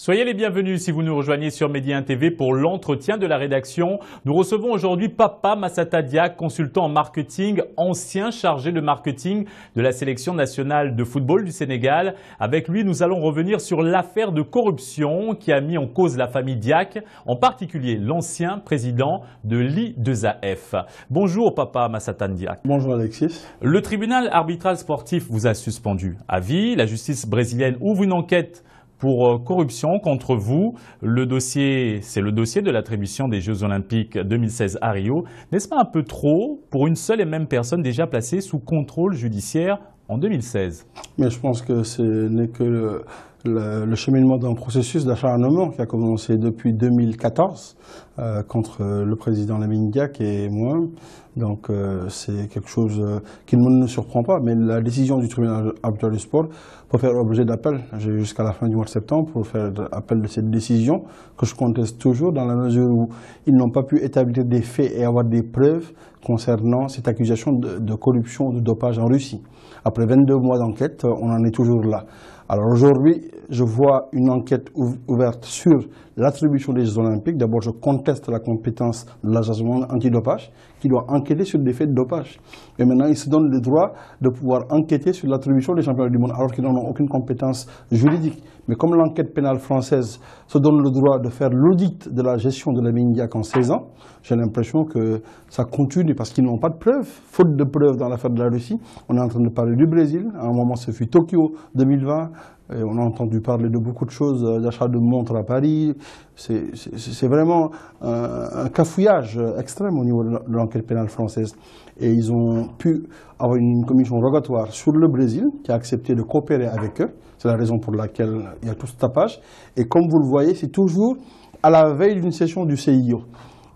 Soyez les bienvenus si vous nous rejoignez sur Média 1 TV pour l'entretien de la rédaction. Nous recevons aujourd'hui Papa Massata Diack, consultant en marketing, ancien chargé de marketing de la sélection nationale de football du Sénégal. Avec lui, nous allons revenir sur l'affaire de corruption qui a mis en cause la famille Diack, en particulier l'ancien président de l'I2AF. Bonjour Papa Massata Diack. Bonjour Alexis. Le tribunal arbitral sportif vous a suspendu à vie. La justice brésilienne ouvre une enquête pour corruption contre vous. Le dossier, c'est le dossier de l'attribution des Jeux Olympiques 2016 à Rio. N'est-ce pas un peu trop pour une seule et même personne déjà placée sous contrôle judiciaire en 2016? Mais je pense que ce n'est que le cheminement d'un processus d'acharnement qui a commencé depuis 2014 contre le président Lamine Diack et moi. Donc c'est quelque chose qui ne me surprend pas. Mais la décision du tribunal arbitral du sport peut faire objet d'appel. J'ai jusqu'à la fin du mois de septembre pour faire appel de cette décision que je conteste toujours dans la mesure où ils n'ont pas pu établir des faits et avoir des preuves concernant cette accusation de corruption ou de dopage en Russie. Après 22 mois d'enquête, on en est toujours là. Alors aujourd'hui, je vois une enquête ouverte sur l'attribution des Jeux Olympiques. D'abord, je conteste la compétence de l'agence antidopage qui doit enquêter sur des faits de dopage. Et maintenant, ils se donnent le droit de pouvoir enquêter sur l'attribution des championnats du monde alors qu'ils n'en ont aucune compétence juridique. Mais comme l'enquête pénale française se donne le droit de faire l'audit de la gestion de Lamine Diack en 16 ans, j'ai l'impression que ça continue parce qu'ils n'ont pas de preuves. Faute de preuves dans l'affaire de la Russie, on est en train de parler du Brésil. À un moment, ce fut Tokyo 2020. Et on a entendu parler de beaucoup de choses, d'achat de montres à Paris. C'est vraiment un cafouillage extrême au niveau de l'enquête pénale française. Et ils ont pu avoir une commission rogatoire sur le Brésil qui a accepté de coopérer avec eux. C'est la raison pour laquelle il y a tout ce tapage. Et comme vous le voyez, c'est toujours à la veille d'une session du CIO.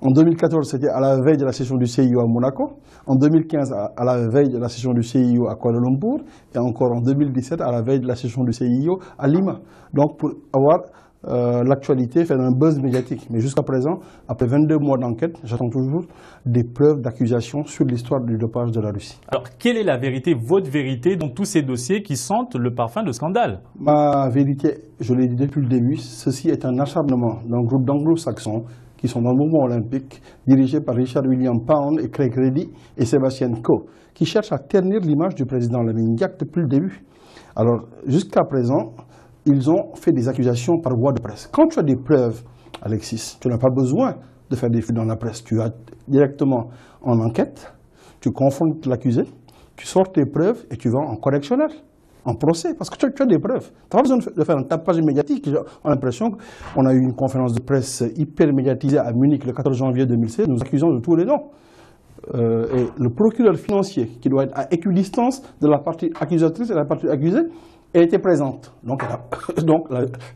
En 2014, c'était à la veille de la session du CIO à Monaco. En 2015, à la veille de la session du CIO à Kuala Lumpur. Et encore en 2017, à la veille de la session du CIO à Lima. Donc, pour avoir l'actualité, faire un buzz médiatique. Mais jusqu'à présent, après 22 mois d'enquête, j'attends toujours des preuves d'accusation sur l'histoire du dopage de la Russie. Alors, quelle est la vérité, votre vérité, dans tous ces dossiers qui sentent le parfum de scandale? Ma vérité, je l'ai dit depuis le début, ceci est un acharnement d'un groupe d'anglo-saxons qui sont dans le mouvement olympique, dirigé par Richard William Pound et Craig Reddy et Sébastien Coe, qui cherchent à ternir l'image du président Lamine Diack depuis le début. Alors, jusqu'à présent, ils ont fait des accusations par voie de presse. Quand tu as des preuves, Alexis, tu n'as pas besoin de faire des fuites dans la presse. Tu vas directement en enquête, tu confrontes l'accusé, tu sors tes preuves et tu vas en correctionnel, en procès, parce que tu as des preuves. Tu n'as pas besoin de faire un tapage médiatique. J'ai l'impression qu'on a eu une conférence de presse hyper médiatisée à Munich le 14 janvier 2016, nous accusons de tous les noms. Et le procureur financier, qui doit être à équidistance de la partie accusatrice et de la partie accusée, était présente. Donc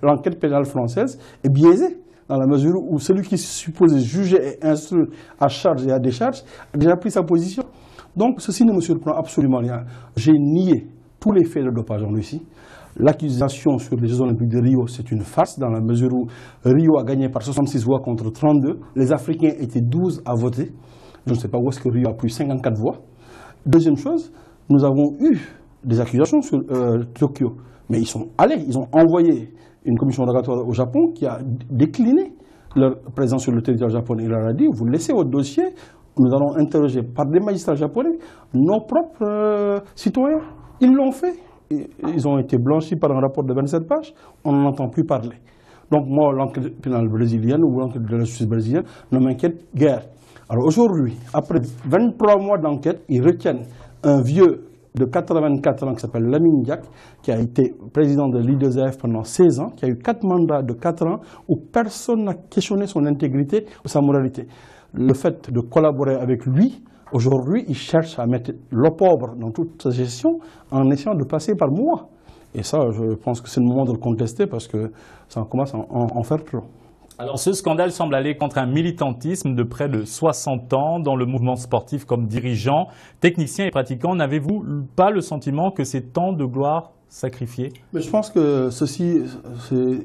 l'enquête pénale française est biaisée, dans la mesure où celui qui est supposé juger et instruire à charge et à décharge a déjà pris sa position. Donc ceci ne me surprend absolument rien. J'ai nié tous les faits de dopage en Russie. L'accusation sur les Jeux Olympiques de Rio, c'est une farce, dans la mesure où Rio a gagné par 66 voix contre 32. Les Africains étaient 12 à voter. Je ne sais pas où est-ce que Rio a pris 54 voix. Deuxième chose, nous avons eu des accusations sur Tokyo. Mais ils sont allés, ils ont envoyé une commission rogatoire au Japon qui a décliné leur présence sur le territoire japonais. Il leur a dit, vous laissez votre dossier, nous allons interroger par des magistrats japonais nos propres citoyens. Ils l'ont fait. Ils ont été blanchis par un rapport de 27 pages. On n'en entend plus parler. Donc moi, l'enquête pénale brésilienne ou l'enquête de la justice brésilienne ne m'inquiète guère. Alors aujourd'hui, après 23 mois d'enquête, ils retiennent un vieux de 84 ans qui s'appelle Lamine Diack, qui a été président de l'I2AF pendant 16 ans, qui a eu 4 mandats de 4 ans où personne n'a questionné son intégrité ou sa moralité. Le fait de collaborer avec lui, aujourd'hui, il cherche à mettre l'opprobre dans toute sa gestion en essayant de passer par moi. Et ça, je pense que c'est le moment de le contester parce que ça commence à en faire trop. Alors ce scandale semble aller contre un militantisme de près de 60 ans dans le mouvement sportif comme dirigeant, technicien et pratiquant. N'avez-vous pas le sentiment que ces temps de gloire sacrifiés? Mais je pense que ceux-ci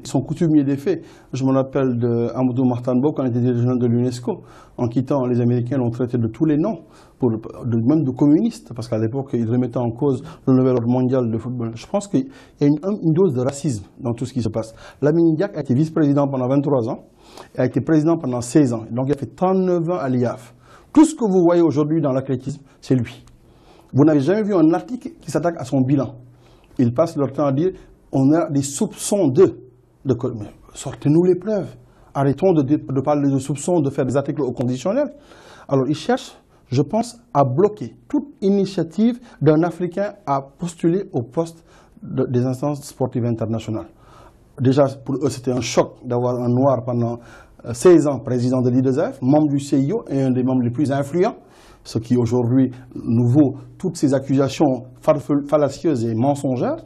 sont coutumiers des faits. Je me rappelle d'Amadou Mahtar quand il était dirigeant de l'UNESCO. En quittant, les Américains l'ont traité de tous les noms, même de communiste, parce qu'à l'époque, ils remettaient en cause le nouvel ordre mondial de football. Je pense qu'il y a une dose de racisme dans tout ce qui se passe. Lamine Diack a été vice-président pendant 23 ans et a été président pendant 16 ans. Donc il a fait 39 ans à l'IAF. Tout ce que vous voyez aujourd'hui dans l'athlétisme, c'est lui. Vous n'avez jamais vu un article qui s'attaque à son bilan. Ils passent leur temps à dire on a des soupçons mais sortez-nous les preuves. Arrêtons de parler de soupçons, de faire des articles au conditionnel. Alors ils cherchent, je pense, à bloquer toute initiative d'un Africain à postuler au poste des instances sportives internationales. Déjà, pour eux, c'était un choc d'avoir un Noir pendant 16 ans président de l'IDSF, membre du CIO et un des membres les plus influents, ce qui aujourd'hui nous vaut toutes ces accusations fallacieuses et mensongères.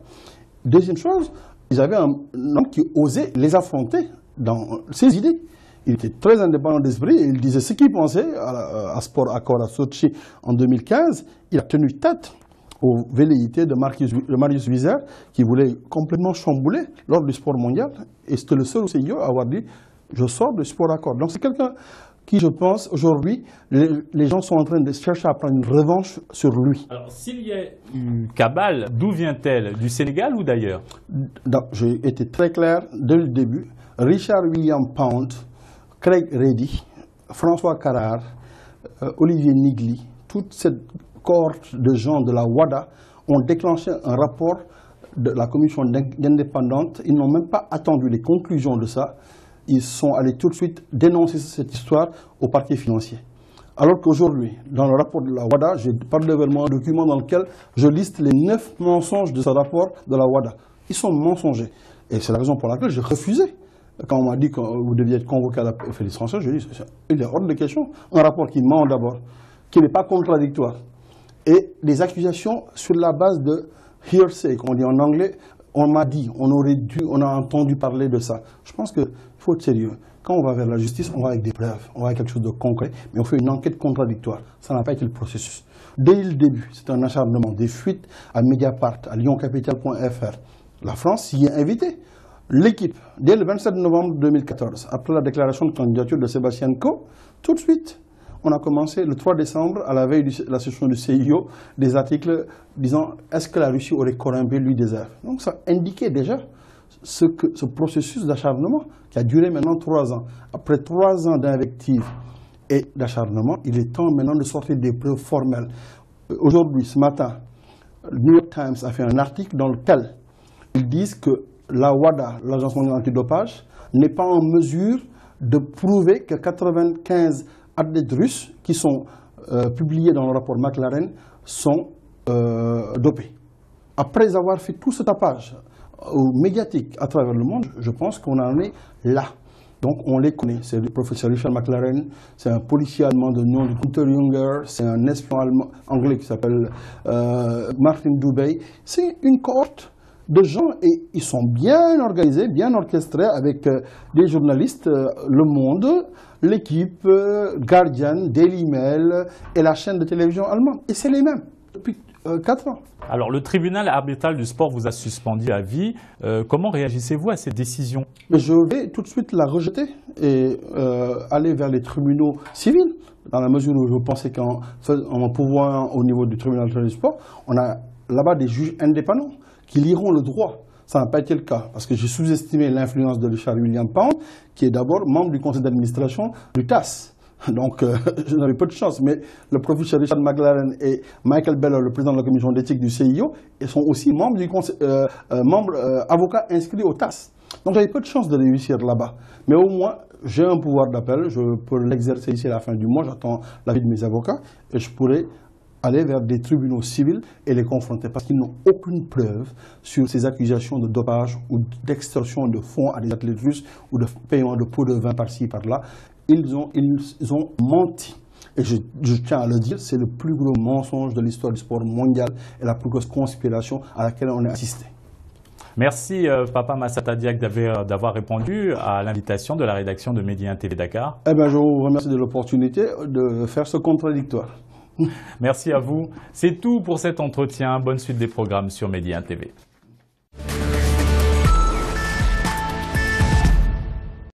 Deuxième chose, ils avaient un homme qui osait les affronter dans ses idées. Il était très indépendant d'esprit et il disait ce qu'il pensait à Sport Accord à Sochi en 2015. Il a tenu tête aux velléités de Marius Wieser qui voulait complètement chambouler l'ordre du sport mondial. Et c'était le seul CIO à avoir dit je sors du Sport Accord. Donc c'est quelqu'un qui, je pense, aujourd'hui, les gens sont en train de chercher à prendre une revanche sur lui. Alors, s'il y a une cabale, d'où vient-elle? Du Sénégal ou d'ailleurs? J'ai été très clair dès le début. Richard William Pound, Craig Reddy, François Carrard, Olivier Nigli, toute cette cohorte de gens de la WADA ont déclenché un rapport de la commission indépendante. Ils n'ont même pas attendu les conclusions de ça. Ils sont allés tout de suite dénoncer cette histoire au parquet financier. Alors qu'aujourd'hui, dans le rapport de la WADA, j'ai parlé devant moi un document dans lequel je liste les 9 mensonges de ce rapport de la WADA. Ils sont mensongers. Et c'est la raison pour laquelle j'ai refusé. Quand on m'a dit que vous deviez être convoqué à la Félix François, je dis il est hors de question. Un rapport qui ment d'abord, qui n'est pas contradictoire. Et des accusations sur la base de hearsay, comme on dit en anglais. On m'a dit, on a entendu parler de ça. Je pense qu'il faut être sérieux. Quand on va vers la justice, on va avec des preuves, on va avec quelque chose de concret, mais on fait une enquête contradictoire. Ça n'a pas été le processus. Dès le début, c'est un acharnement, des fuites à Mediapart, à lyoncapital.fr. La France s'y est invitée. L'équipe, dès le 27 novembre 2014, après la déclaration de candidature de Sébastien Coe, tout de suite, on a commencé le 3 décembre, à la veille de la session du CIO, des articles disant est-ce que la Russie aurait corrompu l'UDSF. Donc ça indiquait déjà ce processus d'acharnement qui a duré maintenant 3 ans. Après 3 ans d'invectives et d'acharnement, il est temps maintenant de sortir des preuves formelles. Aujourd'hui, ce matin, le New York Times a fait un article dans lequel ils disent que la WADA, l'Agence mondiale antidopage, n'est pas en mesure de prouver que 95 athlètes russes qui sont publiés dans le rapport McLaren sont dopés. Après avoir fait tout ce tapage médiatique à travers le monde, je pense qu'on en est là. Donc on les connaît. C'est le professeur Richard McLaren, c'est un policier allemand de nom de Gunther Junger, c'est un espion anglais qui s'appelle Martin Dubey. C'est une cohorte de gens et ils sont bien organisés, bien orchestrés avec des journalistes, Le Monde, L'équipe, Guardian, Daily Mail et la chaîne de télévision allemande. Et c'est les mêmes depuis 4 ans. Alors le tribunal arbitral du sport vous a suspendu à vie. Comment réagissez-vous à cette décision? Je vais tout de suite la rejeter et aller vers les tribunaux civils, dans la mesure où je pensais qu'en pouvoir au niveau du tribunal arbitral du sport, on a là-bas des juges indépendants qui liront le droit. Ça n'a pas été le cas, parce que j'ai sous-estimé l'influence de Richard William Pound, qui est d'abord membre du conseil d'administration du TAS. Donc, je n'avais pas de chance. Mais le professeur Richard McLaren et Michael Beller, le président de la commission d'éthique du CIO, ils sont aussi membres du conseil, avocats inscrits au TAS. Donc, j'avais peu de chance de réussir là-bas. Mais au moins, j'ai un pouvoir d'appel. Je peux l'exercer ici à la fin du mois. J'attends l'avis de mes avocats et je pourrai aller vers des tribunaux civils et les confronter parce qu'ils n'ont aucune preuve sur ces accusations de dopage ou d'extorsion de fonds à des athlètes russes ou de paiement de pots de vin par-ci, par-là. Ils ont menti. Et je tiens à le dire, c'est le plus gros mensonge de l'histoire du sport mondial et la plus grosse conspiration à laquelle on a assisté. Merci Papa Massata Diack d'avoir répondu à l'invitation de la rédaction de Média TV Dakar. Eh bien, je vous remercie de l'opportunité de faire ce contradictoire. Merci à vous. C'est tout pour cet entretien. Bonne suite des programmes sur Média TV.